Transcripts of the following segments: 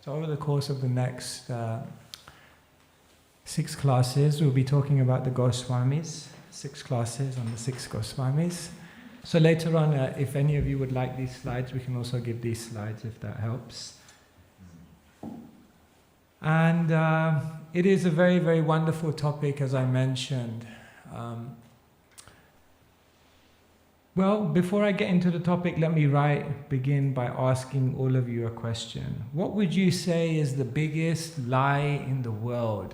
So over the course of the next 6 classes, we'll be talking about the Goswamis, 6 classes on the 6 Goswamis. So later on, if any of you would like these slides, we can also give these slides if that helps. And it is a very, very wonderful topic, as I mentioned. Well, before I get into the topic, let me begin by asking all of you a question. What would you say is the biggest lie in the world?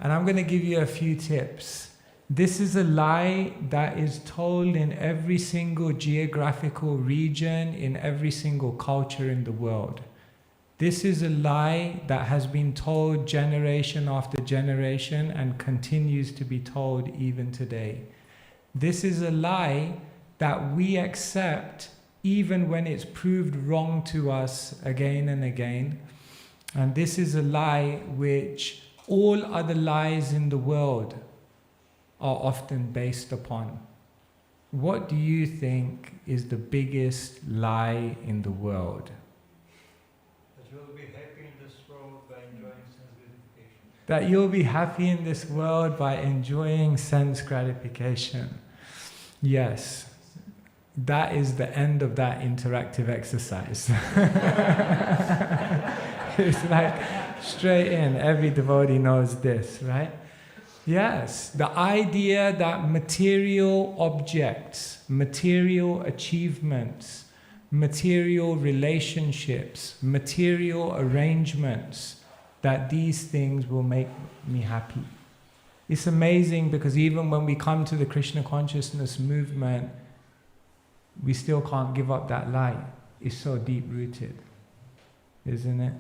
And I'm going to give you a few tips. This is a lie that is told in every single geographical region, in every single culture in the world. This is a lie that has been told generation after generation and continues to be told even today. This is a lie that we accept even when it's proved wrong to us again and again. And this is a lie which all other lies in the world are often based upon. What do you think is the biggest lie in the world? That you'll be happy in this world by enjoying sense gratification. That you'll be happy in this world by enjoying sense gratification. Yes, that is the end of that interactive exercise. It's like straight in, every devotee knows this, right? Yes, the idea that material objects, material achievements, material relationships, material arrangements, that these things will make me happy. It's amazing because even when we come to the Krishna consciousness movement, we still can't give up that lie. It's so deep-rooted, isn't it?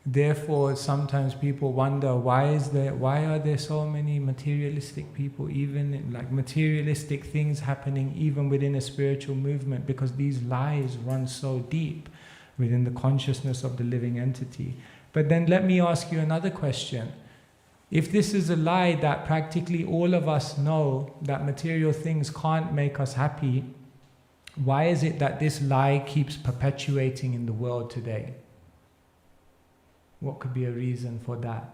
Therefore, sometimes people wonder, why are there so many materialistic people, even like materialistic things happening even within a spiritual movement, because these lies run so deep within the consciousness of the living entity. But then let me ask you another question. If this is a lie that practically all of us know, that material things can't make us happy, why is it that this lie keeps perpetuating in the world today? What could be a reason for that?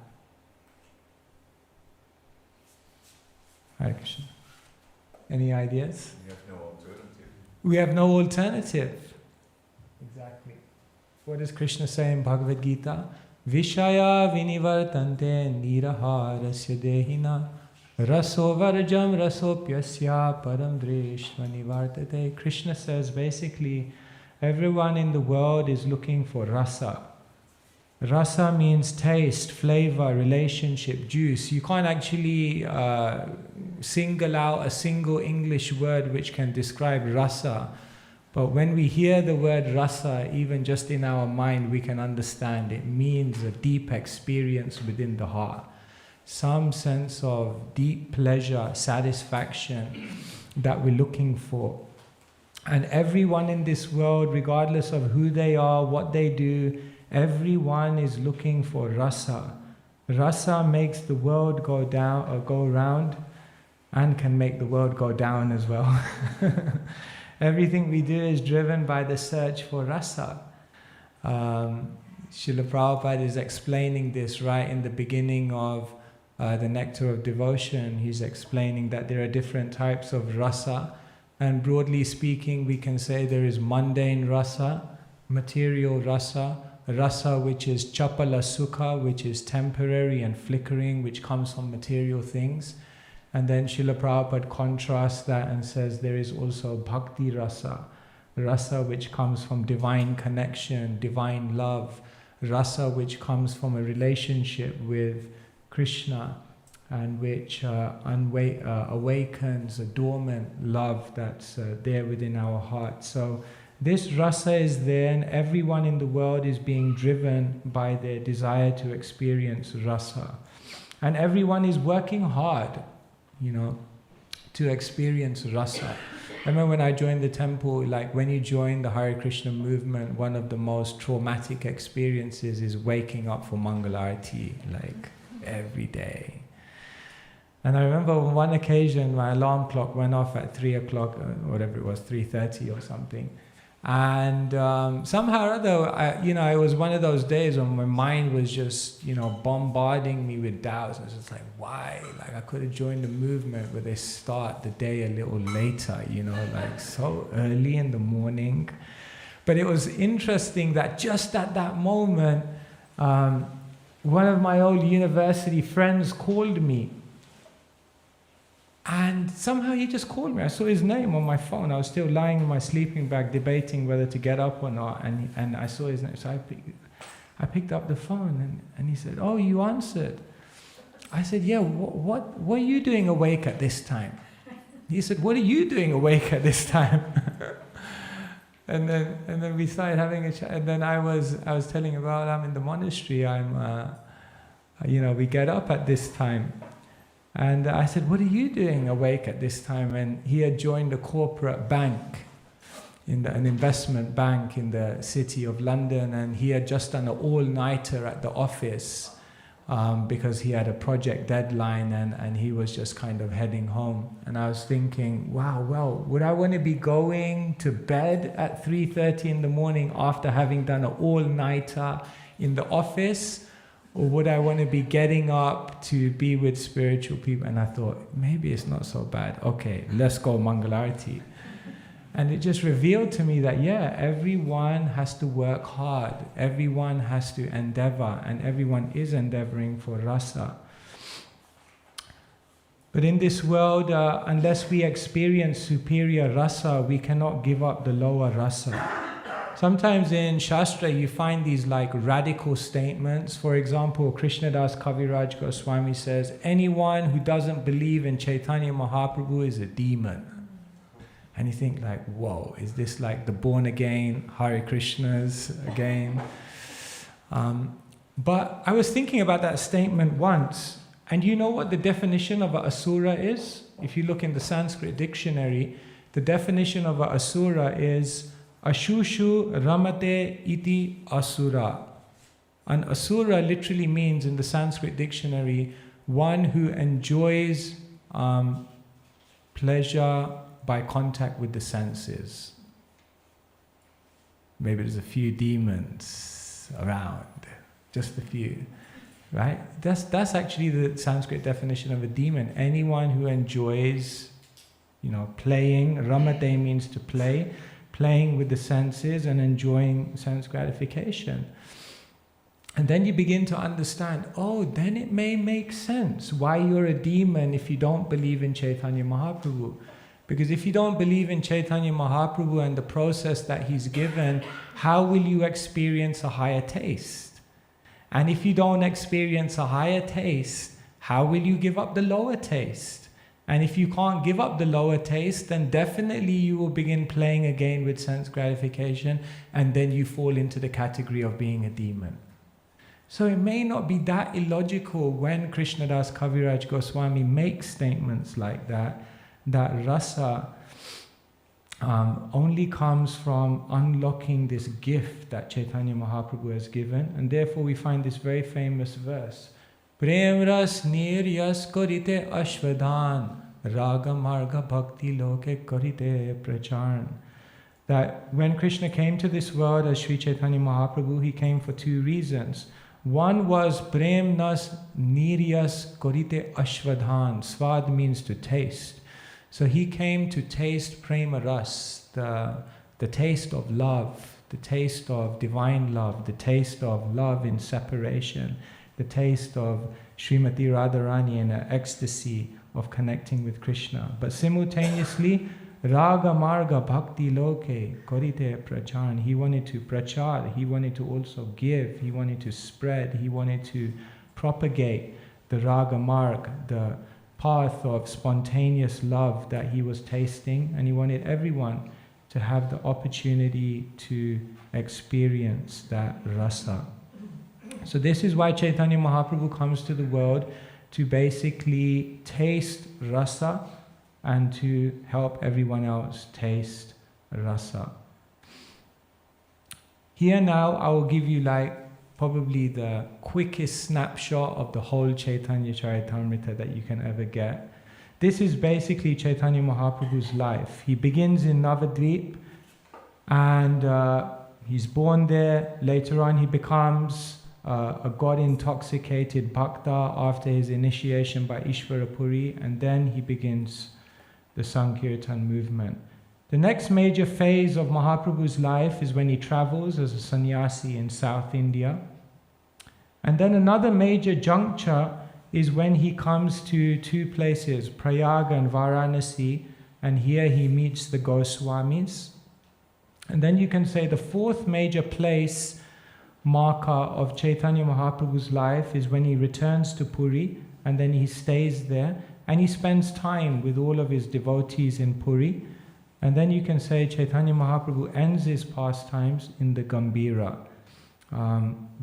Hare Krishna. Any ideas? We have no alternative. We have no alternative. Exactly. What does Krishna say in Bhagavad Gita? Vishaya vinivartante niraharasya dehina raso varjam rasopyasya param dreshva nivartate. Krishna says basically everyone in the world is looking for rasa. Rasa means taste, flavor, relationship, juice. You can't actually single out a single English word which can describe rasa. But when we hear the word rasa, even just in our mind, we can understand it means a deep experience within the heart. Some sense of deep pleasure, satisfaction that we're looking for. And everyone in this world, regardless of who they are, what they do, everyone is looking for rasa. Rasa makes the world go down or go round, and can make the world go down as well. Everything we do is driven by the search for rasa. Srila Prabhupada is explaining this right in the beginning of the Nectar of Devotion. He's explaining that there are different types of rasa, and broadly speaking we can say there is mundane rasa, material rasa, rasa which is chapala sukha, which is temporary and flickering, which comes from material things. And then Srila Prabhupada contrasts that and says there is also bhakti rasa, rasa which comes from divine connection, divine love, rasa which comes from a relationship with Krishna, and which awakens a dormant love that's there within our heart. So this rasa is there, and everyone in the world is being driven by their desire to experience rasa. And everyone is working hard, to experience rasa. I remember when I joined the temple, like when you join the Hare Krishna movement, one of the most traumatic experiences is waking up for Mangalarti, like every day. And I remember on one occasion my alarm clock went off at 3 o'clock, whatever it was, 3:30 or something. And somehow or other, it was one of those days when my mind was just, bombarding me with doubts. I was just like, why? Like, I could have joined the movement where they start the day a little later, like so early in the morning. But it was interesting that just at that moment, one of my old university friends called me. And somehow he just called me. I saw his name on my phone. I was still lying in my sleeping bag debating whether to get up or not. And I saw his name. So I picked up the phone and he said, "Oh, you answered." I said, "Yeah, what are you doing awake at this time?" He said, "What are you doing awake at this time?" and then we started having a chat. And then I was telling him, "Well, I'm in the monastery. We get up at this time." And I said, "What are you doing awake at this time?" And he had joined a corporate bank, an investment bank in the city of London, and he had just done an all-nighter at the office because he had a project deadline, and he was just kind of heading home. And I was thinking, wow, well, would I want to be going to bed at 3:30 in the morning after having done an all-nighter in the office? Or would I want to be getting up to be with spiritual people? And I thought, maybe it's not so bad. Okay, let's go Mangalarti. And it just revealed to me that, everyone has to work hard. Everyone has to endeavor. And everyone is endeavoring for rasa. But in this world, unless we experience superior rasa, we cannot give up the lower rasa. Sometimes in Shastra you find these like radical statements. For example, Krishnadas Kaviraj Goswami says, anyone who doesn't believe in Caitanya Mahaprabhu is a demon. And you think like, whoa, is this like the born again Hare Krishnas again? But I was thinking about that statement once. And you know what the definition of an asura is? If you look in the Sanskrit dictionary, the definition of an asura is Ashushu Ramate iti asura. An asura literally means in the Sanskrit dictionary one who enjoys pleasure by contact with the senses. Maybe there's a few demons around, just a few, right? That's actually the Sanskrit definition of a demon. Anyone who enjoys, playing. Ramate means to play. Playing with the senses and enjoying sense gratification. And then you begin to understand, then it may make sense why you're a demon if you don't believe in Caitanya Mahaprabhu. Because if you don't believe in Caitanya Mahaprabhu and the process that he's given, how will you experience a higher taste? And if you don't experience a higher taste, how will you give up the lower taste? And if you can't give up the lower taste, then definitely you will begin playing again with sense gratification, and then you fall into the category of being a demon. So it may not be that illogical when Krishnadas Kaviraj Goswami makes statements like that rasa only comes from unlocking this gift that Caitanya Mahaprabhu has given, and therefore we find this very famous verse. Prem ras niryas korite ashvadhan raga marga bhakti loke korite pracharn. That when Krishna came to this world as Sri Chaitanya Mahaprabhu, he came for two reasons. One was prem nas niryas korite ashvadhan. Svad means to taste. So he came to taste prema ras, the taste of love, the taste of divine love, the taste of love in separation, the taste of Srimati Radharani in an ecstasy of connecting with Krishna. But simultaneously, Raga Marga Bhakti Loke Korite Pracharn. He wanted to prachar, he wanted to also give, he wanted to spread, he wanted to propagate the Raga Marg, the path of spontaneous love that he was tasting, and he wanted everyone to have the opportunity to experience that rasa. So this is why Caitanya Mahaprabhu comes to the world, to basically taste rasa and to help everyone else taste rasa. Here now I will give you probably the quickest snapshot of the whole Chaitanya Charitamrita that you can ever get. This is basically Chaitanya Mahaprabhu's life. He begins in Navadvip, And he's born there. Later on, he becomes a God-intoxicated bhakta after his initiation by Ishvara Puri, and then he begins the Sankirtan movement. The next major phase of Mahaprabhu's life is when he travels as a sannyasi in South India. And then another major juncture is when he comes to two places, Prayag and Varanasi, and here he meets the Goswamis. And then you can say the fourth major place marker of Chaitanya Mahaprabhu's life is when he returns to Puri, and then he stays there, and he spends time with all of his devotees in Puri. And then you can say Chaitanya Mahaprabhu ends his pastimes in the Gambhira,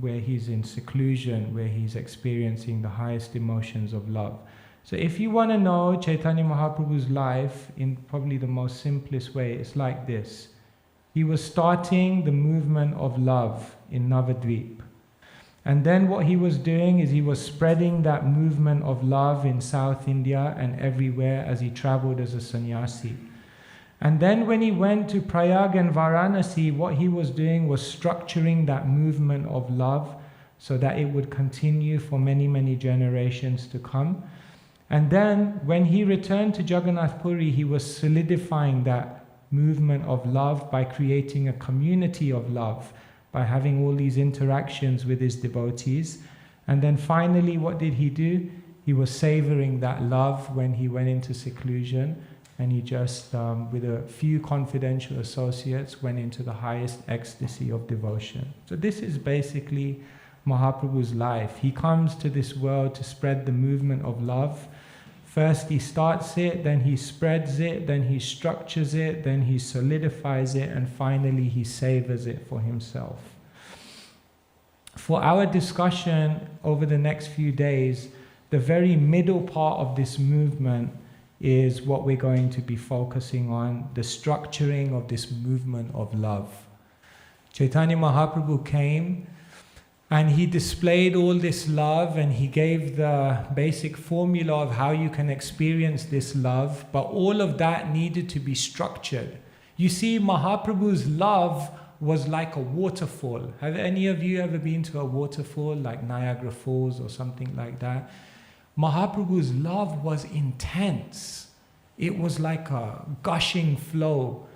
where he's in seclusion, where he's experiencing the highest emotions of love. So if you want to know Chaitanya Mahaprabhu's life in probably the most simplest way, it's like this. He was starting the movement of love in Navadvip. And then what he was doing is he was spreading that movement of love in South India and everywhere as he traveled as a sannyasi. And then when he went to Prayag and Varanasi, what he was doing was structuring that movement of love so that it would continue for many, many generations to come. And then when he returned to Jagannath Puri, he was solidifying that movement of love by creating a community of love, by having all these interactions with his devotees. And then finally, what did he do? He was savoring that love when he went into seclusion, and he just, with a few confidential associates, went into the highest ecstasy of devotion. So this is basically Mahaprabhu's life. He comes to this world to spread the movement of love. First he starts it, then he spreads it, then he structures it, then he solidifies it, and finally he savors it for himself. For our discussion over the next few days, the very middle part of this movement is what we're going to be focusing on, the structuring of this movement of love. Chaitanya Mahaprabhu came and he displayed all this love, and he gave the basic formula of how you can experience this love, but all of that needed to be structured. You see, Mahaprabhu's love was like a waterfall. Have any of you ever been to a waterfall like Niagara Falls or something like that? Mahaprabhu's love was intense. It was like a gushing flow.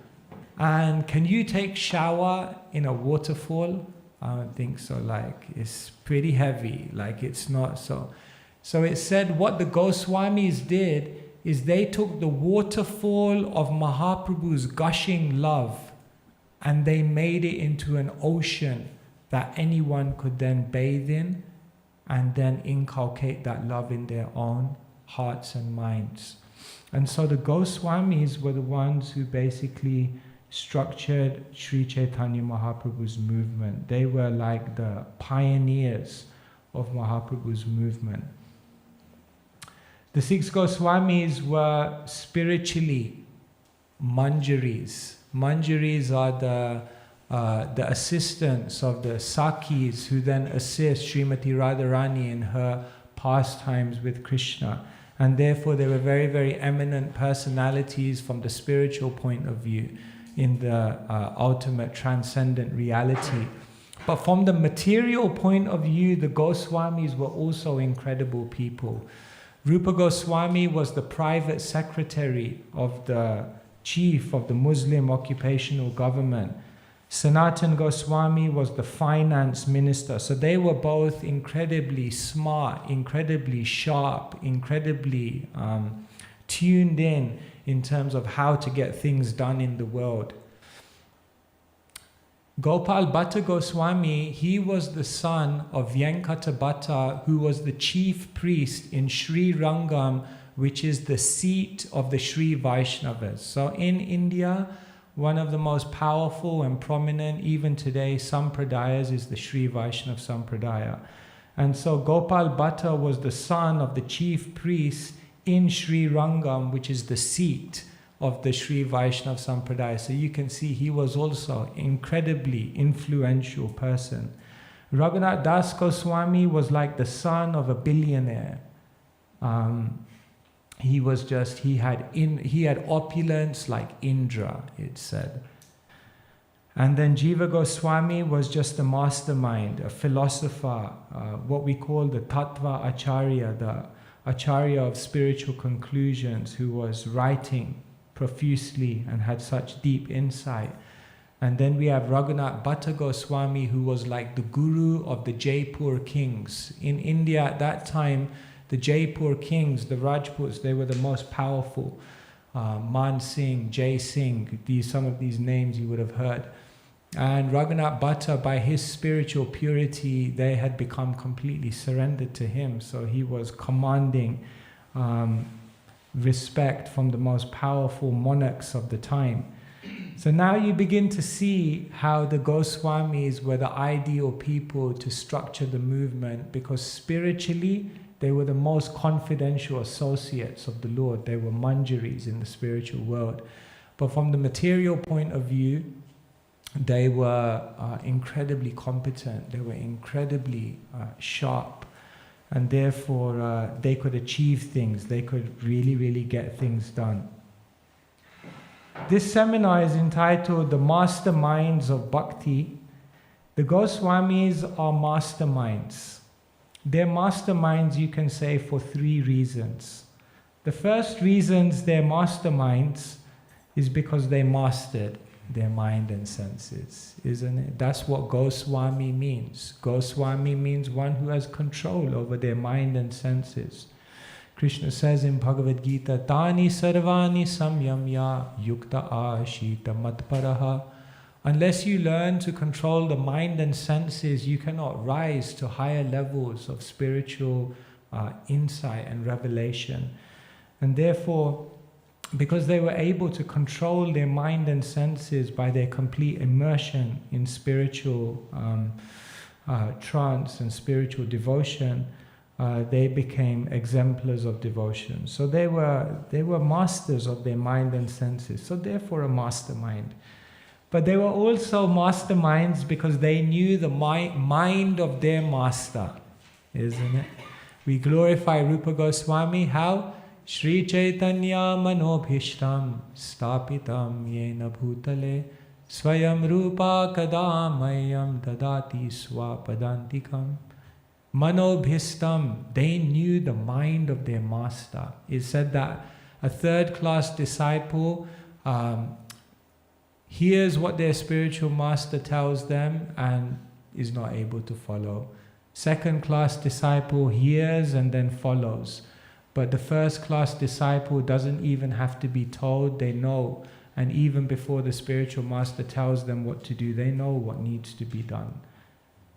And can you take shower in a waterfall? I don't think so. Like, it's pretty heavy. Like, it's not so. So it said what the Goswamis did is they took the waterfall of Mahaprabhu's gushing love and they made it into an ocean that anyone could then bathe in and then inculcate that love in their own hearts and minds. And so the Goswamis were the ones who basically structured Sri Chaitanya Mahaprabhu's movement. They were like the pioneers of Mahaprabhu's movement. The 6 Goswamis were spiritually Manjaris. Manjaris are the assistants of the Sakis who then assist Srimati Radharani in her pastimes with Krishna. And therefore they were very, very eminent personalities from the spiritual point of view in the ultimate transcendent reality. But from the material point of view, the Goswamis were also incredible people. Rupa Goswami was the private secretary of the chief of the Muslim occupational government. Sanatan Goswami was the finance minister. So they were both incredibly smart, incredibly sharp, incredibly tuned in terms of how to get things done in the world. Gopal Bhatta Goswami, he was the son of Venkata Bhatta, who was the chief priest in Sri Rangam, which is the seat of the Sri Vaishnavas. So in India, one of the most powerful and prominent, even today, Sampradayas is the Sri Vaishnav Sampradaya. And so Gopal Bhatta was the son of the chief priest in Sri Rangam, which is the seat of the Sri Vaishnav Sampradaya. So you can see he was also incredibly influential person. Raghunath Das Goswami was like the son of a billionaire. He was just, he had opulence like Indra, it said. And then Jiva Goswami was just a mastermind, a philosopher, what we call the Tattva Acharya, the acharya of spiritual conclusions, who was writing profusely and had such deep insight. And then we have Raghunath Bhatta Goswami, who was like the guru of the Jaipur kings. In India at that time, the Jaipur kings, the Rajputs, they were the most powerful. Man Singh, Jai Singh, some of these names you would have heard. And Raghunath Bhatta, by his spiritual purity, they had become completely surrendered to him. So he was commanding respect from the most powerful monarchs of the time. So now you begin to see how the Goswamis were the ideal people to structure the movement, because spiritually they were the most confidential associates of the Lord. They were manjaris in the spiritual world. But from the material point of view, they were incredibly competent. They were incredibly sharp. And therefore they could achieve things. They could really, really get things done. This seminar is entitled The Masterminds of Bhakti. The Goswamis are masterminds. They're masterminds, you can say, for three reasons. The first reasons they're masterminds is because they mastered their mind and senses, isn't it? That's what Goswami means. Goswami means one who has control over their mind and senses. Krishna says in Bhagavad Gita, Tani sarvani samyamya yukta ashita matparaha. Unless you learn to control the mind and senses, you cannot rise to higher levels of spiritual insight and revelation. And therefore, because they were able to control their mind and senses by their complete immersion in spiritual trance and spiritual devotion, they became exemplars of devotion. So they were masters of their mind and senses, so therefore a mastermind. But they were also masterminds because they knew the mind of their master, isn't it? We glorify Rupa Goswami, how? Shri Caitanya manobhishtam stapitam yena bhutale Svayam Rupa kadamayam dadati swapadantikam. Manobhistam, they knew the mind of their master. It said that a third-class disciple hears what their spiritual master tells them and is not able to follow. Second-class disciple hears and then follows. But the first-class disciple doesn't even have to be told, they know. And even before the spiritual master tells them what to do, they know what needs to be done.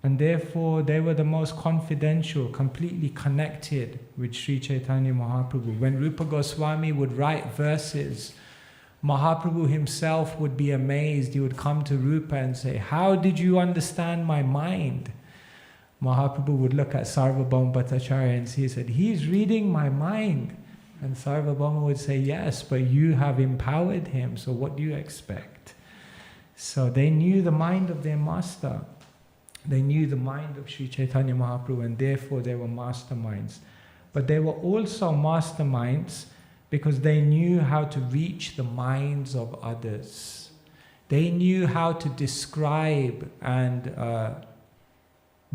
And therefore, they were the most confidential, completely connected with Sri Caitanya Mahaprabhu. When Rupa Goswami would write verses, Mahaprabhu himself would be amazed. He would come to Rupa and say, how did you understand my mind? Mahaprabhu would look at Sarvabhauma Bhattacharya and he said, he's reading my mind. And Sarvabhauma would say, yes, but you have empowered him, so what do you expect? So they knew the mind of their master. They knew the mind of Sri Chaitanya Mahaprabhu, and therefore they were masterminds. But they were also masterminds because they knew how to reach the minds of others. They knew how to describe and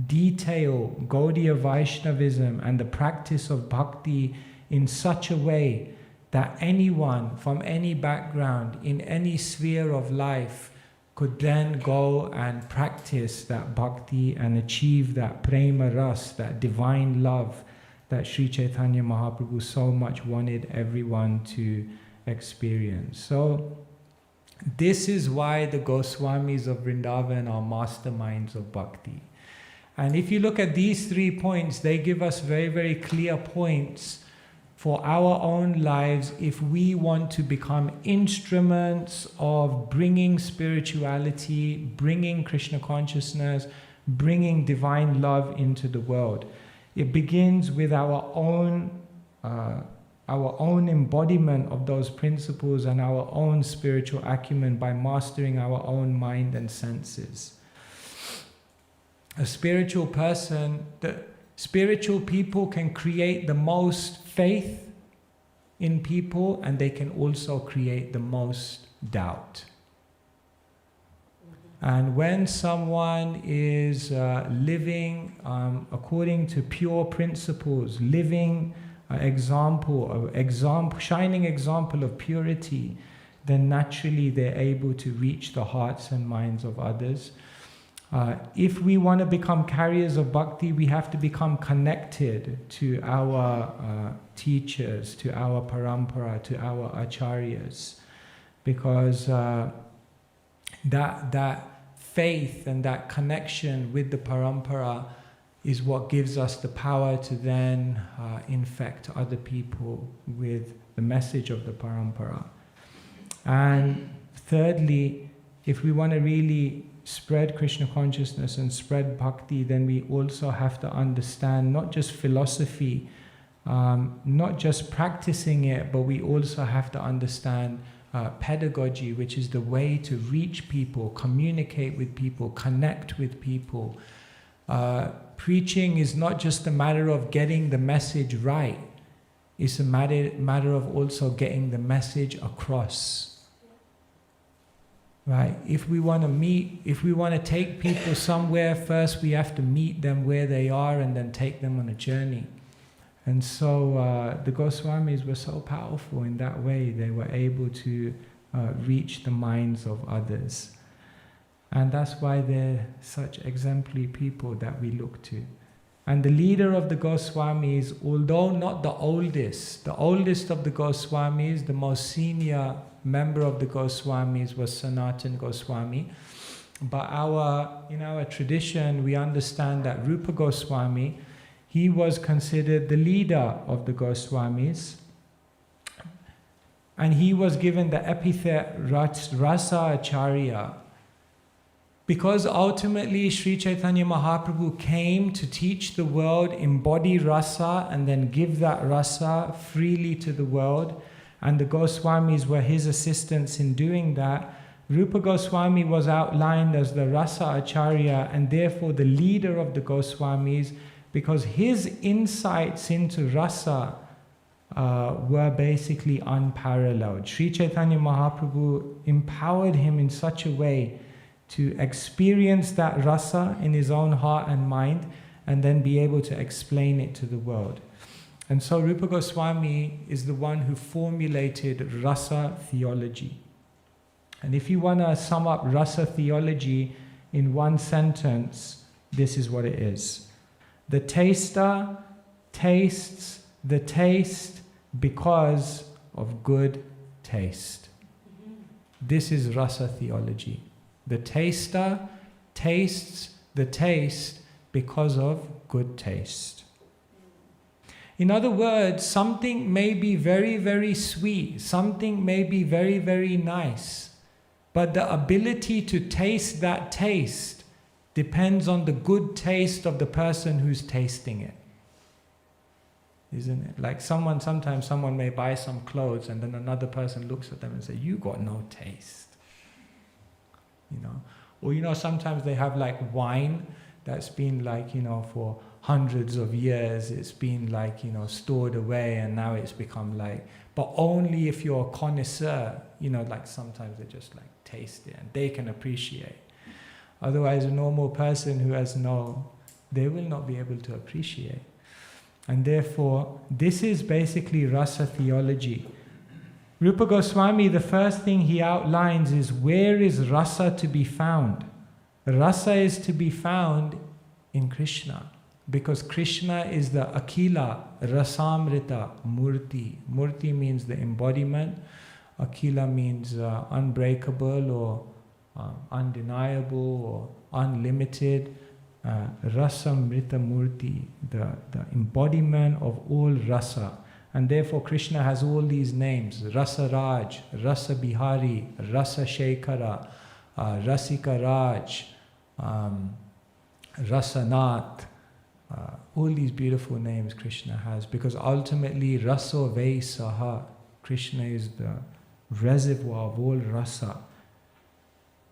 detail Gaudiya Vaishnavism and the practice of bhakti in such a way that anyone from any background, in any sphere of life, could then go and practice that bhakti and achieve that prema ras, that divine love that Sri Chaitanya Mahaprabhu so much wanted everyone to experience. So this is why the Goswamis of Vrindavan are masterminds of bhakti. And if you look at these 3 points, they give us very, very clear points for our own lives if we want to become instruments of bringing spirituality, bringing Krishna consciousness, bringing divine love into the world. It begins with our own embodiment of those principles and our own spiritual acumen by mastering our own mind and senses. A spiritual person, spiritual people can create the most faith in people, and they can also create the most doubt. And when someone is living according to pure principles, living shining example of purity, then naturally they're able to reach the hearts and minds of others. If we want to become carriers of bhakti, we have to become connected to our teachers, to our parampara, to our acharyas, because that faith and that connection with the parampara is what gives us the power to then infect other people with the message of the parampara. And thirdly, if we want to really spread Krishna consciousness and spread bhakti, then we also have to understand not just philosophy, not just practicing it, but we also have to understand pedagogy, which is the way to reach people, communicate with people, connect with people. Preaching is not just a matter of getting the message right, it's a matter of also getting the message across. Right? If we want to take people somewhere, first we have to meet them where they are and then take them on a journey. And so the Goswamis were so powerful in that way. They were able to reach the minds of others. And that's why they're such exemplary people that we look to. And the leader of the Goswamis, although not the oldest of the Goswamis, the most senior member of the Goswamis was Sanatana Goswami. But in our tradition, we understand that Rupa Goswami, he was considered the leader of the Goswamis. And he was given the epithet Rasa acharya. Because ultimately Sri Caitanya Mahaprabhu came to teach the world, embody rasa, and then give that rasa freely to the world. And the Goswamis were his assistants in doing that. Rupa Goswami was outlined as the Rasa Acharya and therefore the leader of the Goswamis, because his insights into rasa were basically unparalleled. Sri Caitanya Mahaprabhu empowered him in such a way to experience that rasa in his own heart and mind and then be able to explain it to the world. And so Rupa Goswami is the one who formulated rasa theology. And if you want to sum up rasa theology in one sentence, this is what it is. The taster tastes the taste because of good taste. This is rasa theology. The taster tastes the taste because of good taste. In other words, something may be very, very sweet, something may be very, very nice, but the ability to taste that taste depends on the good taste of the person who's tasting it. Isn't it? Like sometimes someone may buy some clothes and then another person looks at them and says, "You got no taste." Or sometimes they have like wine that's been like, for hundreds of years, it's been like, stored away and now it's become like, but only if you're a connoisseur, like sometimes they just like taste it and they can appreciate. Otherwise, a normal person who has they will not be able to appreciate. And therefore, this is basically rasa theology. Rupa Goswami, the first thing he outlines is, where is rasa to be found? Rasa is to be found in Krishna, because Krishna is the Akila, Rasamrita, Murti. Murti means the embodiment. Akila means unbreakable or undeniable or unlimited. Rasamrita Murti, the embodiment of all rasa. And therefore Krishna has all these names: Rasa Raj, Rasa Bihari, Rasa Shekhara, Rasika Raj, Rasanath. All these beautiful names Krishna has, because ultimately Raso Vaisaha, Krishna is the reservoir of all rasa.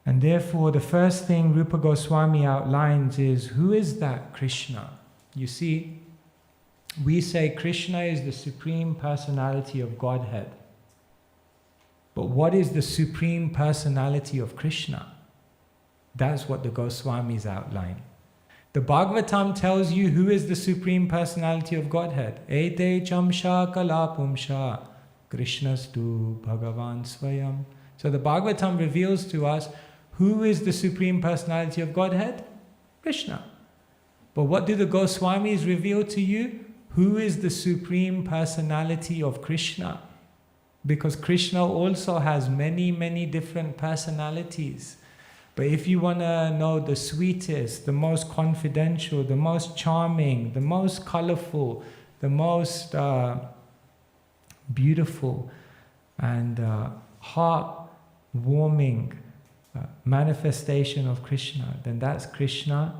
And therefore the first thing Rupa Goswami outlines is, who is that Krishna? You see, we say Krishna is the Supreme Personality of Godhead. But what is the Supreme Personality of Krishna? That's what the Goswamis outline. The Bhagavatam tells you who is the Supreme Personality of Godhead. Ete chamsha kalapumsha Krishnastu Bhagavan Svayam. So the Bhagavatam reveals to us who is the Supreme Personality of Godhead? Krishna. But what do the Goswamis reveal to you? Who is the Supreme Personality of Krishna? Because Krishna also has many, many different personalities. But if you want to know the sweetest, the most confidential, the most charming, the most colorful, the most beautiful and heart-warming manifestation of Krishna, then that's Krishna.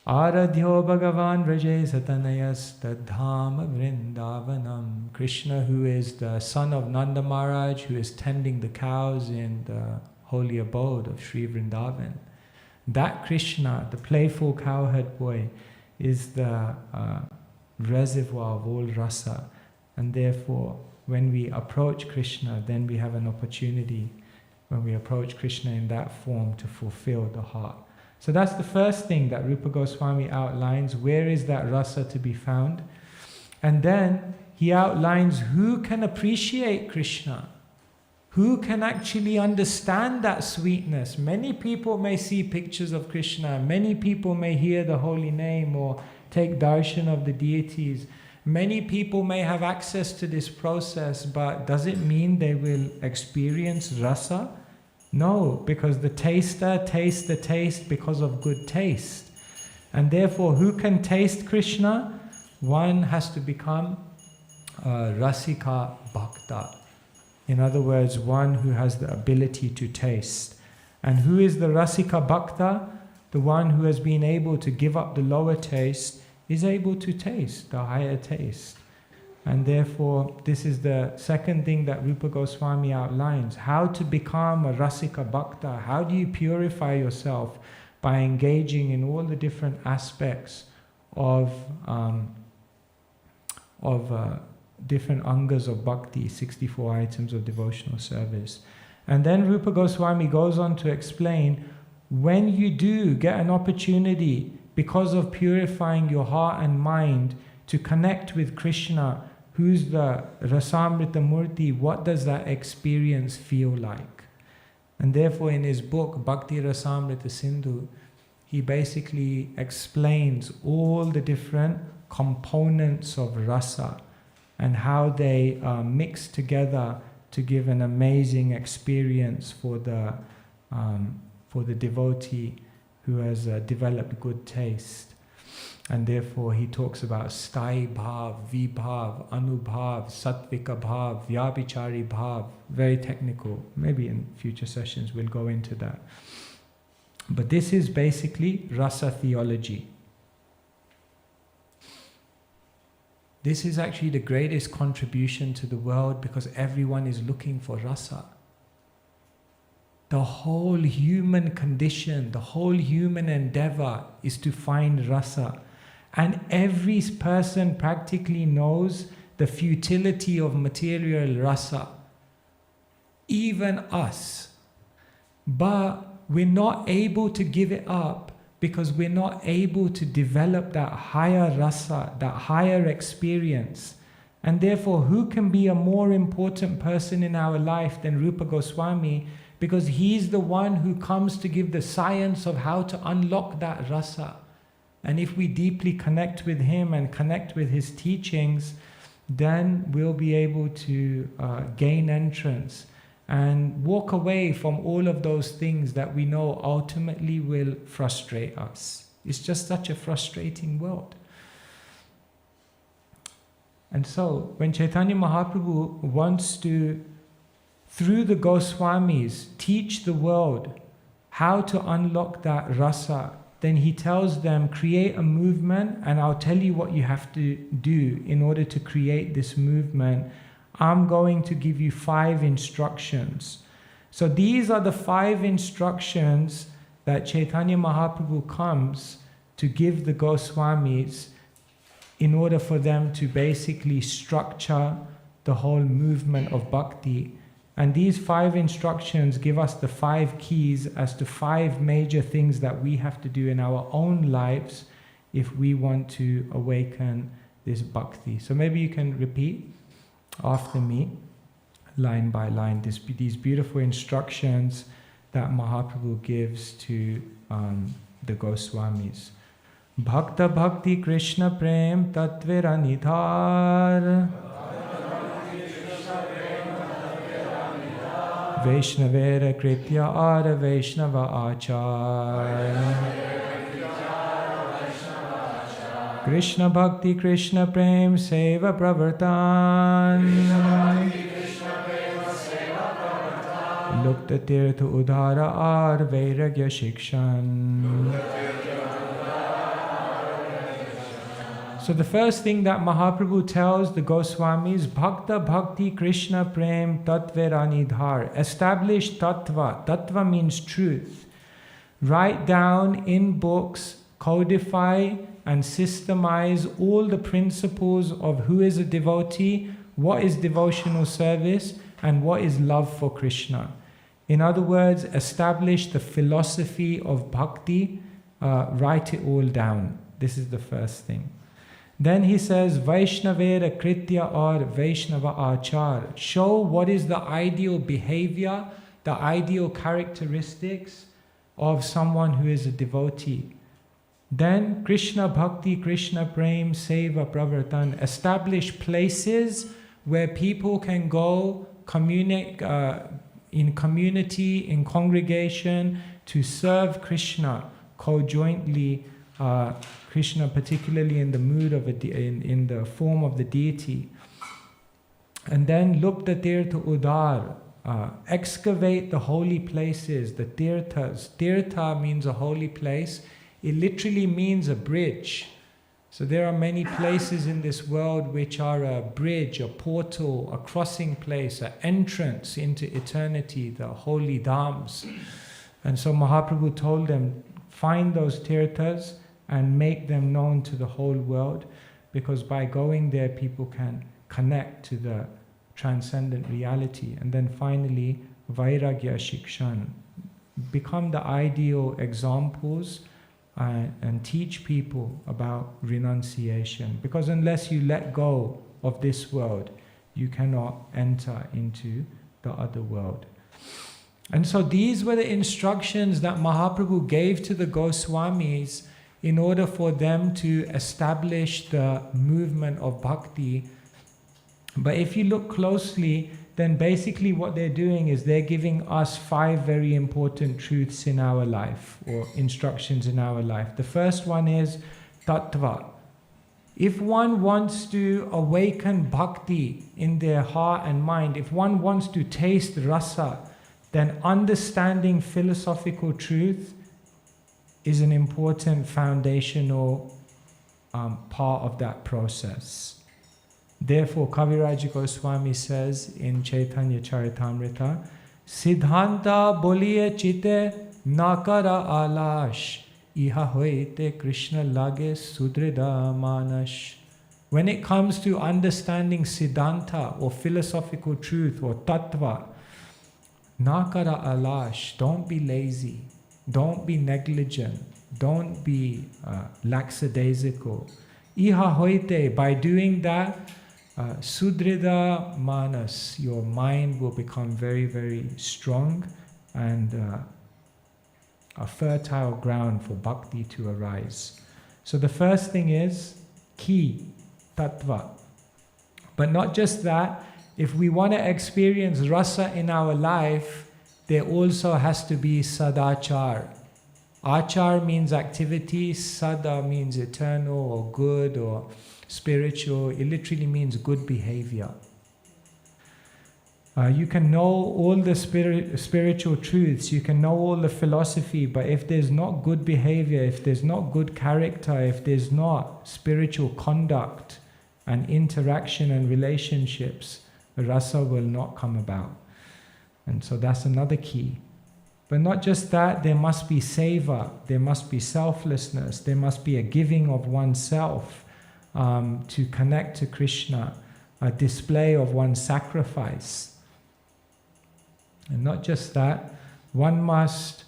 Aradhyo Bhagavan Vraje Satanayas Tadhama Vrindavanam. Krishna, who is the son of Nanda Maharaj, who is tending the cows in the holy abode of Sri Vrindavan. That Krishna, the playful cowherd boy, is the reservoir of all rasa. And therefore, when we approach Krishna, then we have an opportunity, when we approach Krishna in that form, to fulfill the heart. So that's the first thing that Rupa Goswami outlines. Where is that rasa to be found? And then he outlines who can appreciate Krishna. Who can actually understand that sweetness? Many people may see pictures of Krishna. Many people may hear the holy name or take darshan of the deities. Many people may have access to this process, but does it mean they will experience rasa? No, because the taster tastes the taste because of good taste. And therefore, who can taste Krishna? One has to become a rasika bhakta. In other words, one who has the ability to taste. And who is the rasika bhakta? The one who has been able to give up the lower taste is able to taste the higher taste. And therefore, this is the second thing that Rupa Goswami outlines. How to become a rasika bhakta. How do you purify yourself? By engaging in all the different aspects of different angas of bhakti, 64 items of devotional service. And then Rupa Goswami goes on to explain, when you do get an opportunity, because of purifying your heart and mind, to connect with Krishna, who's the Rasamrita Murti, what does that experience feel like? And therefore in his book, Bhakti Rasamrita Sindhu, he basically explains all the different components of rasa and how they mix together to give an amazing experience for the devotee who has developed good taste. And therefore he talks about sthai bhav, vibhav, anubhav, sattvika bhav, vyabhichari bhav. Very technical. Maybe in future sessions we'll go into that. But this is basically rasa theology. This is actually the greatest contribution to the world, because everyone is looking for rasa. The whole human condition, the whole human endeavor is to find rasa. And every person practically knows the futility of material rasa. Even us. But we're not able to give it up because we're not able to develop that higher rasa, that higher experience. And therefore, who can be a more important person in our life than Rupa Goswami? Because he's the one who comes to give the science of how to unlock that rasa. And if we deeply connect with him and connect with his teachings, then we'll be able to gain entrance and walk away from all of those things that we know ultimately will frustrate us. It's just such a frustrating world. And so, when Caitanya Mahaprabhu wants to, through the Goswamis, teach the world how to unlock that rasa, then he tells them, create a movement, and I'll tell you what you have to do in order to create this movement. I'm going to give you 5 instructions. So these are the 5 instructions that Caitanya Mahaprabhu comes to give the Goswamis in order for them to basically structure the whole movement of bhakti And these 5 instructions give us the 5 keys as to 5 major things that we have to do in our own lives if we want to awaken this bhakti. So maybe you can repeat after me, line by line, these beautiful instructions that Mahaprabhu gives to the Goswamis. Bhakta Bhakti Krishna Prem Tatvera Nidhar Vaishnavera Kritya Ara Vaishnava Acharya Krishna Bhakti Krishna Prem Seva Pravartan Lukta Tirtha Udhara Ar Vairagya Shikshan. So the first thing that Mahaprabhu tells the Goswamis, Bhakta Bhakti Krishna Prem Tatvera Nidhar. Establish tattva. Tattva means truth. Write down in books, codify and systemize all the principles of who is a devotee, what is devotional service, and what is love for Krishna. In other words, establish the philosophy of bhakti, write it all down. This is the first thing. Then he says, Vaishnavera Kritya or Vaishnava Achar. Show what is the ideal behavior, the ideal characteristics of someone who is a devotee. Then Krishna Bhakti, Krishna Prem, Seva Pravartan. Establish places where people can go, communicate in community, in congregation, to serve Krishna co-jointly. Krishna, particularly in the mood of in the form of the deity. And then Lupta Tirtha Udar, excavate the holy places, the tirthas. Tirtha means a holy place. It literally means a bridge. So there are many places in this world which are a bridge, a portal, a crossing place, an entrance into eternity, the holy dhams. And so Mahaprabhu told them, find those tirthas and make them known to the whole world, because by going there people can connect to the transcendent reality. And then finally, Vairagya Shikshan. Become the ideal examples and teach people about renunciation. Because unless you let go of this world, you cannot enter into the other world. And so these were the instructions that Mahaprabhu gave to the Goswamis in order for them to establish the movement of bhakti. But if you look closely, then basically what they're doing is they're giving us 5 very important truths in our life, or instructions in our life. The first one is tattva. If one wants to awaken bhakti in their heart and mind, if one wants to taste rasa, then understanding philosophical truth is an important foundational part of that process. Therefore, Kaviraj Goswami says in Caitanya Charitamrita, Siddhanta boliye chite nakara alash, iha hoite Krishna lage sudrida manas. When it comes to understanding Siddhanta or philosophical truth or tattva, nakara alash, don't be lazy. Don't be negligent. Don't be lackadaisical. Iha hoite, by doing that, sudrida manas, your mind will become very, very strong and a fertile ground for bhakti to arise. So the first thing is key, tattva. But not just that, if we want to experience rasa in our life, there also has to be sadachar. Achar means activity, sada means eternal or good or spiritual. It literally means good behavior. You can know all the spiritual truths, you can know all the philosophy, but if there's not good behavior, if there's not good character, if there's not spiritual conduct and interaction and relationships, rasa will not come about. And so that's another key. But not just that, there must be seva, there must be selflessness, there must be a giving of oneself to connect to Krishna, a display of one's sacrifice. And not just that, one must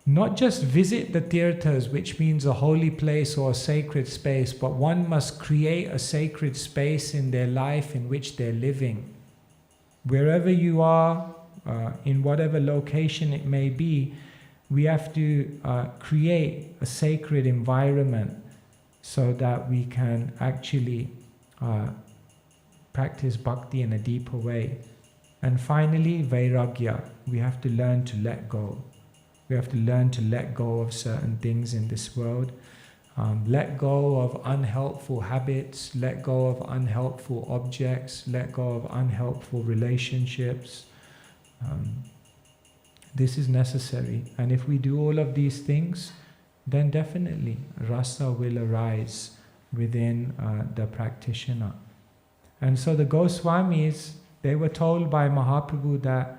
not just visit the tirthas, which means a holy place or a sacred space, but one must create a sacred space in their life in which they're living. Wherever you are, in whatever location it may be, we have to create a sacred environment so that we can actually practice bhakti in a deeper way. And finally, vairagya. We have to learn to let go. We have to learn to let go of certain things in this world. Let go of unhelpful habits, let go of unhelpful objects, let go of unhelpful relationships. This is necessary. And if we do all of these things, then definitely rasa will arise within the practitioner. And so the Goswamis, they were told by Mahaprabhu that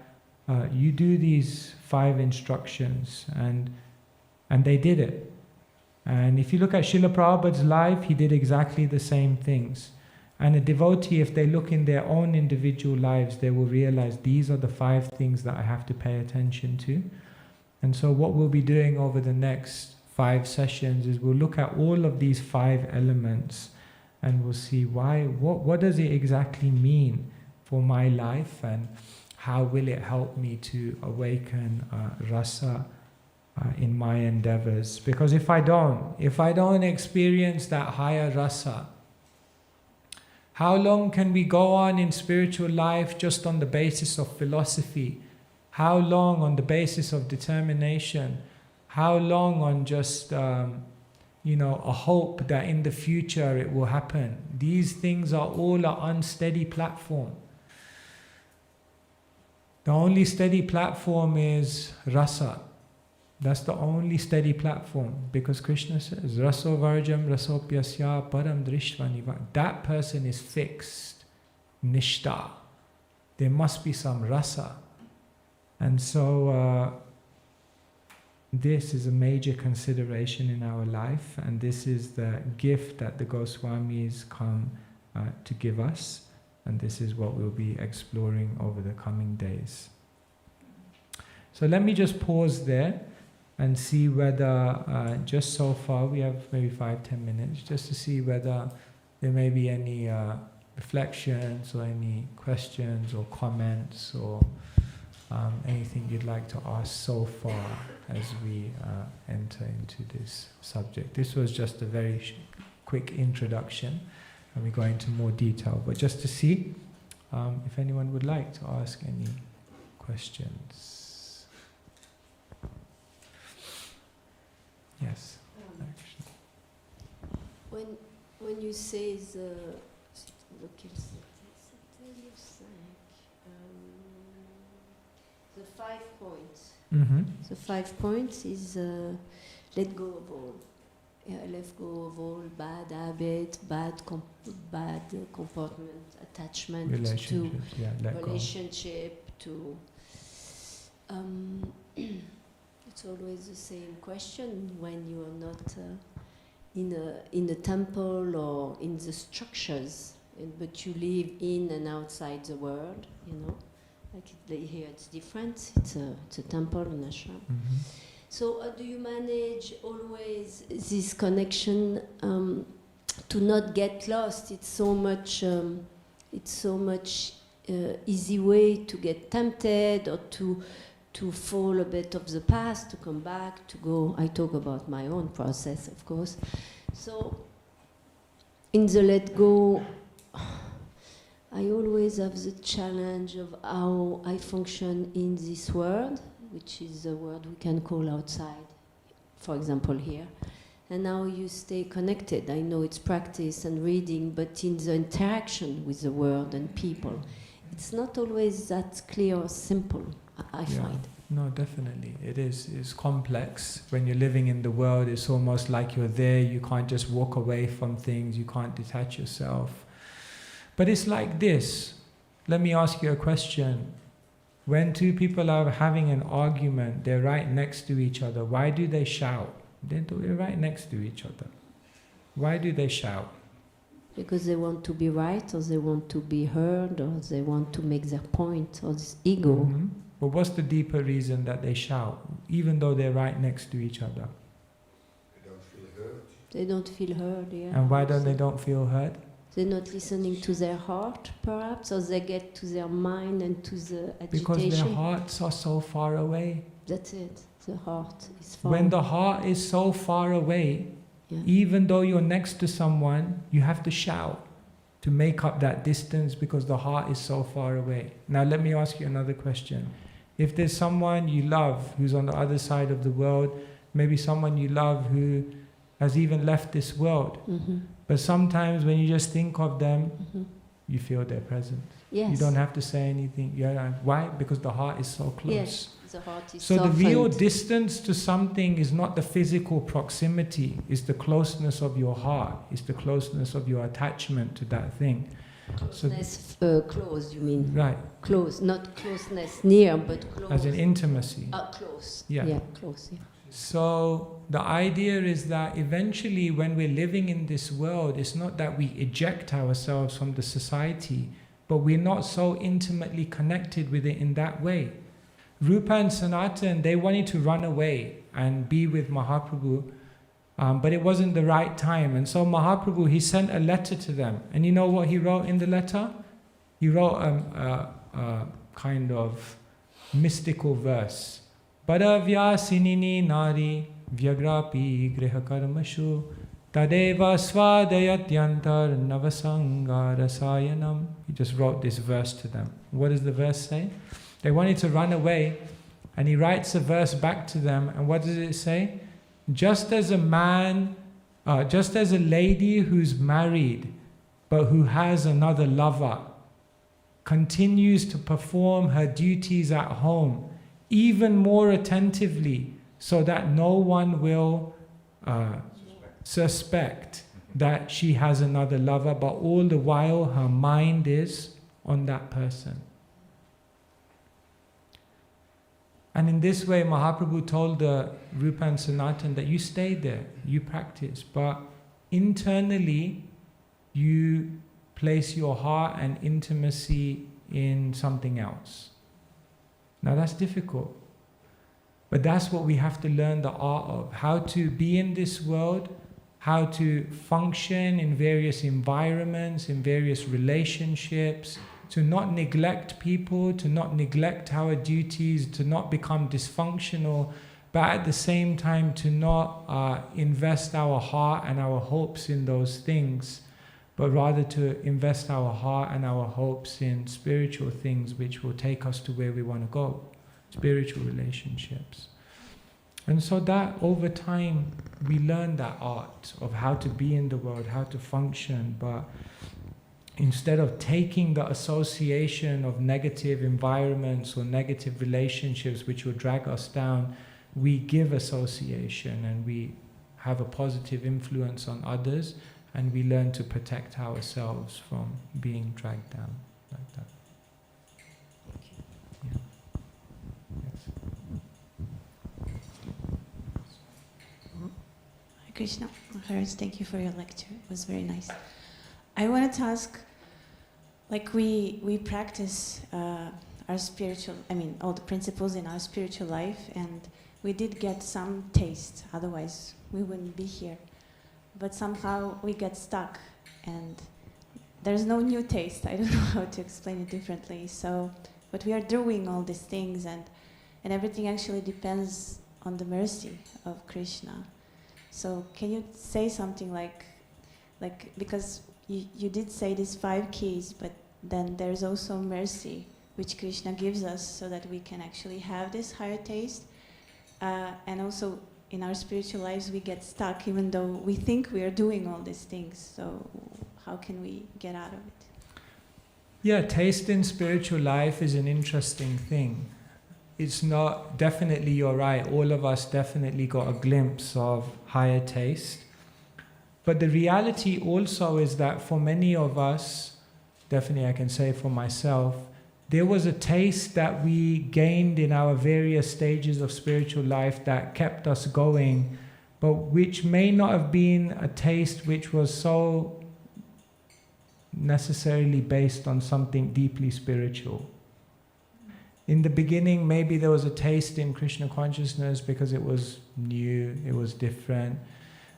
you do these 5 instructions, and they did it. And if you look at Srila Prabhupada's life, he did exactly the same things. And a devotee, if they look in their own individual lives, they will realize these are the 5 things that I have to pay attention to. And so what we'll be doing over the next 5 sessions is we'll look at all of these 5 elements, and we'll see what does it exactly mean for my life, and how will it help me to awaken rasa in my endeavors. Because if I don't experience that higher rasa, how long can we go on in spiritual life just on the basis of philosophy? How long on the basis of determination? How long on just a hope that in the future it will happen? These things are all an unsteady platform. The only steady platform is rasa. That's the only steady platform, because Krishna says, Raso Varjam Rasopyasya Param Drishtva. That person is fixed, nishta. There must be some rasa. And so this is a major consideration in our life, and this is the gift that the Goswamis come to give us, and this is what we'll be exploring over the coming days. So let me just pause there and see whether, just so far, we have maybe 5-10 minutes, just to see whether there may be any reflections or any questions or comments or anything you'd like to ask so far as we enter into this subject. This was just a very quick introduction, and we go into more detail, but just to see if anyone would like to ask any questions. Yes. When you say the 5 points, the 5 points is let go of all. Let go of all bad habits, bad comportment, attachment to relationship, to it's always the same question when you are not in a temple or in the structures, but you live in and outside the world, like here it's different, it's a temple, an ashram. So do you manage always this connection to not get lost? It's so much easy way to get tempted or to fall a bit of the past, to come back, to go. I talk about my own process, of course. So in the let go, I always have the challenge of how I function in this world, which is the world we can call outside, for example here, and how you stay connected. I know it's practice and reading, but in the interaction with the world and people, it's not always that clear or simple, I find. No, definitely. It's complex. When you're living in the world, it's almost like you're there. You can't just walk away from things. You can't detach yourself. But it's like this. Let me ask you a question. When 2 people are having an argument, they're right next to each other. Why do they shout? They're right next to each other. Why do they shout? Because they want to be right, or they want to be heard, or they want to make their point, or this ego. Mm-hmm. But what's the deeper reason that they shout, even though they're right next to each other? They don't feel heard. They don't feel heard, yeah. And why don't they don't feel heard? They're not listening to their heart, perhaps, or they get to their mind and to the agitation. Because their hearts are so far away. That's it. The heart is far. When the heart is so far away, yeah. even though you're next to someone, you have to shout to make up that distance because the heart is so far away. Now let me ask you another question. If there's someone you love who's on the other side of the world, maybe someone you love who has even left this world, Mm-hmm. but sometimes when you just think of them, Mm-hmm. you feel their presence. Yes. You don't have to say anything. Why? Because the heart is so close. Yes, the heart is So softened. the real distance to something is not the physical proximity, it's the closeness of your heart, it's the closeness of your attachment to that thing. Closeness, close, you mean? Right, Close, not closeness near, but close. as in intimacy. Close. Yeah. Yeah, close, yeah. So the idea is that eventually when we're living in this world, it's not that we eject ourselves from the society, but we're not so intimately connected with it in that way. Rupa and Sanatan, they wanted to run away and be with Mahaprabhu, but it wasn't the right time. And so Mahaprabhu, he sent a letter to them. And you know what he wrote in the letter? He wrote a kind of mystical verse. Padavya sinini nari vyagrapi griha karmashu tadeva svadayatyantar navasanga rasayanam. He just wrote this verse to them. What does the verse say? They wanted to run away, and he writes a verse back to them, and what does it say? Just as a lady who's married but who has another lover continues to perform her duties at home even more attentively so that no one will suspect that she has another lover, but all the while her mind is on that person. And in this way, Mahaprabhu told the Rupa and Sanatan that you stay there, you practice, but internally you place your heart and intimacy in something else. Now that's difficult, but that's what we have to learn the art of, how to be in this world, how to function in various environments, in various relationships, to not neglect people, to not neglect our duties, to not become dysfunctional, but at the same time to not invest our heart and our hopes in those things, but rather to invest our heart and our hopes in spiritual things which will take us to where we want to go, spiritual relationships. And so that over time we learn that art of how to be in the world, how to function, but instead of taking the association of negative environments or negative relationships which will drag us down, we give association and we have a positive influence on others, and we learn to protect ourselves from being dragged down like that. Yeah. Yes. Hare Krishna. Maharaj, thank you for your lecture. It was very nice. I wanted to ask, like we practice our spiritual, all the principles in our spiritual life, and we did get some taste, otherwise we wouldn't be here. But somehow we get stuck, and there's no new taste. I don't know how to explain it differently. So, but we are doing all these things, and everything actually depends on the mercy of Krishna. So can you say something like because you did say these 5 keys, but then there's also mercy, which Krishna gives us so that we can actually have this higher taste. And also in our spiritual lives we get stuck even though we think we are doing all these things. So how can we get out of it? Yeah, taste in spiritual life is an interesting thing. It's not, definitely you're right, all of us definitely got a glimpse of higher taste. But the reality also is that for many of us, definitely I can say for myself, there was a taste that we gained in our various stages of spiritual life that kept us going, but which may not have been a taste which was so necessarily based on something deeply spiritual. In the beginning, maybe there was a taste in Krishna consciousness because it was new, it was different.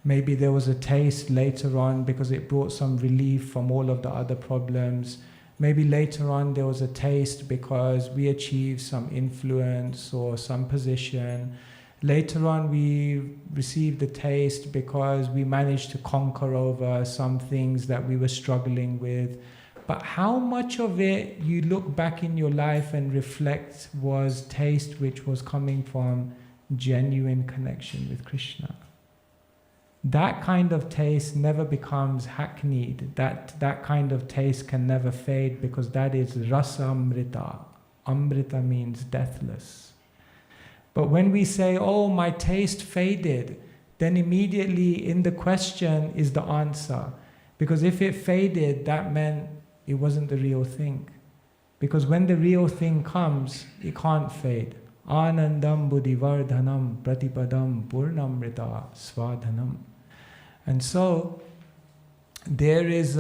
Maybe there was a taste later on because it brought some relief from all of the other problems. Maybe later on there was a taste because we achieved some influence or some position. Later on we received a taste because we managed to conquer over some things that we were struggling with. But how much of it you look back in your life and reflect was taste which was coming from genuine connection with Krishna? That kind of taste never becomes hackneyed. That kind of taste can never fade because that is Rasa Amrita. Amrita means deathless. But when we say, oh, my taste faded, then immediately in the question is the answer. Because if it faded, that meant it wasn't the real thing. Because when the real thing comes, it can't fade. Anandam buddhivardhanam pratipadam purnamrita svadhanam. And so, there is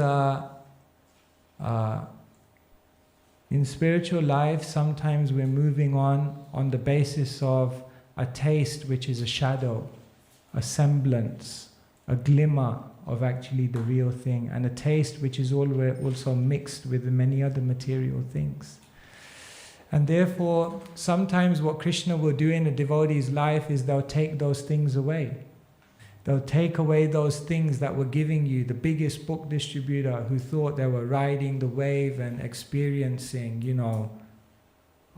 in spiritual life, sometimes we're moving on the basis of a taste which is a shadow, a semblance, a glimmer of actually the real thing, and a taste which is also mixed with many other material things. And therefore, sometimes what Krishna will do in a devotee's life is they'll take those things away. They'll take away those things that were giving you. The biggest book distributor who thought they were riding the wave and experiencing,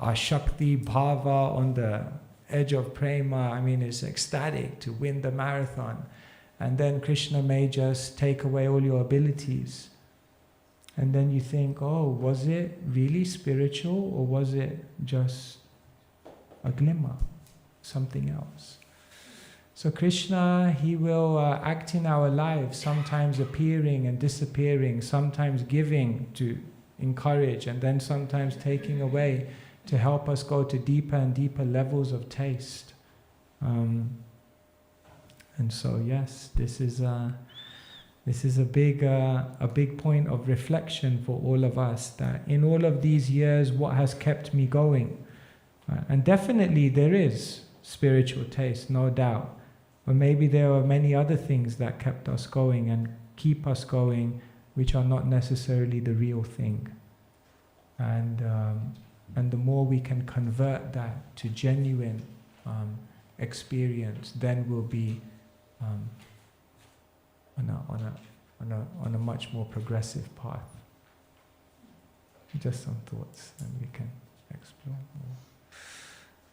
Ashakti Bhava on the edge of prema. I mean, it's ecstatic to win the marathon. And then Krishna may just take away all your abilities. And then you think, oh, was it really spiritual or was it just a glimmer, something else? So Krishna, He will act in our lives, sometimes appearing and disappearing, sometimes giving to encourage, and then sometimes taking away to help us go to deeper and deeper levels of taste. And so, yes, this is a big point of reflection for all of us, that in all of these years, what has kept me going? And definitely there is spiritual taste, no doubt. But maybe there are many other things that kept us going and keep us going, which are not necessarily the real thing. And the more we can convert that to genuine experience, then we'll be on a much more progressive path. Just some thoughts, and we can explore more.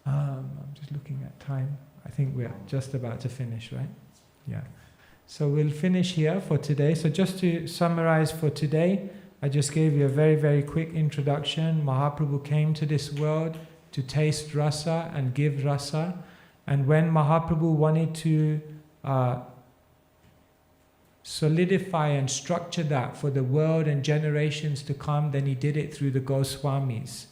I'm just looking at time. I think we're just about to finish, right? Yeah. So we'll finish here for today. So just to summarize for today, I just gave you a very, very quick introduction. Mahaprabhu came to this world to taste rasa and give rasa. And when Mahaprabhu wanted to solidify and structure that for the world and generations to come, then he did it through the Goswamis.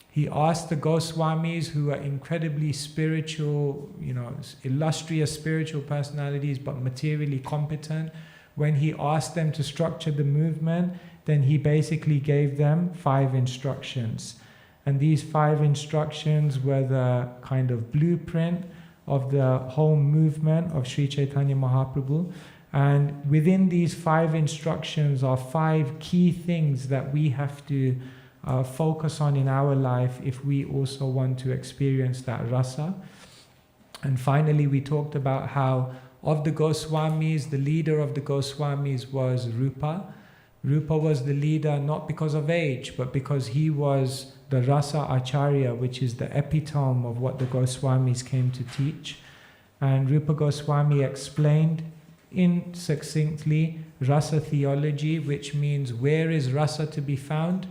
He asked the Goswamis, who are incredibly spiritual, illustrious spiritual personalities, but materially competent. When he asked them to structure the movement, then he basically gave them 5 instructions. And these 5 instructions were the kind of blueprint of the whole movement of Sri Caitanya Mahaprabhu. And within these 5 instructions are 5 key things that we have to focus on in our life if we also want to experience that rasa. And finally, we talked about how of the Goswamis, the leader of the Goswamis was Rupa. Rupa was the leader not because of age, but because he was the Rasa acharya, which is the epitome of what the Goswamis came to teach. And Rupa Goswami explained succinctly Rasa theology, which means where is rasa to be found?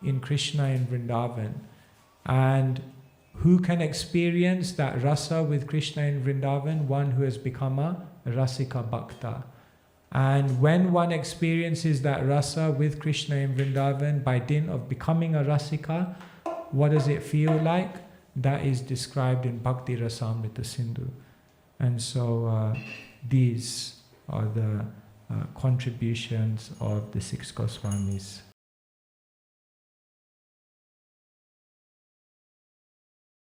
In Krishna in Vrindavan. And who can experience that rasa with Krishna in Vrindavan? One who has become a rasika bhakta. And when one experiences that rasa with Krishna in Vrindavan by dint of becoming a rasika, what does it feel like? That is described in Bhakti Rasamrita Sindhu. And so these are the contributions of the 6 Goswamis